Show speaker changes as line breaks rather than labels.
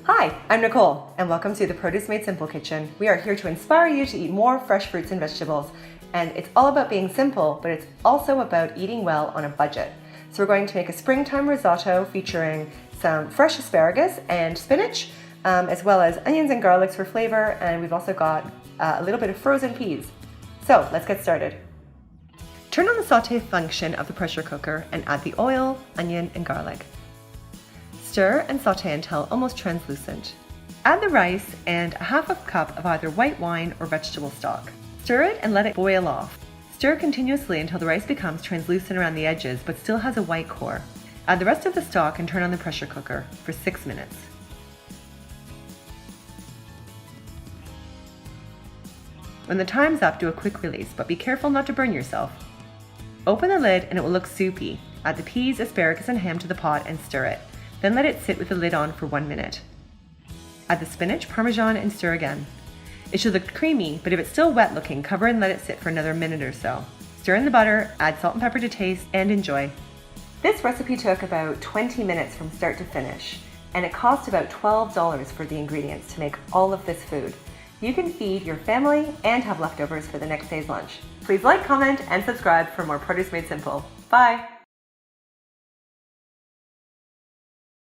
Hi, I'm Nicole, and welcome to the Produce Made Simple Kitchen. We are here to inspire you to eat more fresh fruits and vegetables. And it's all about being simple, but it's also about eating well on a budget. So we're going to make a springtime risotto featuring some fresh asparagus and spinach, as well as onions and garlics for flavor, and we've also got a little bit of frozen peas. So let's get started. Turn on the saute function of the pressure cooker and add the oil, onion, and garlic. Stir and saute until almost translucent. Add the rice and a half a cup of either white wine or vegetable stock. Stir it and let it boil off. Stir continuously until the rice becomes translucent around the edges but still has a white core. Add the rest of the stock and turn on the pressure cooker for 6 minutes. When the time's up, do a quick release, but be careful not to burn yourself. Open the lid and it will look soupy. Add the peas, asparagus, and ham to the pot and stir it. Then let it sit with the lid on for 1 minute. Add the spinach, parmesan, and stir again. It should look creamy, but if it's still wet looking, cover and let it sit for another minute or so. Stir in the butter, add salt and pepper to taste, and enjoy. This recipe took about 20 minutes from start to finish, and it cost about $12 for the ingredients to make all of this food. You can feed your family and have leftovers for the next day's lunch. Please like, comment, and subscribe for more Produce Made Simple. Bye!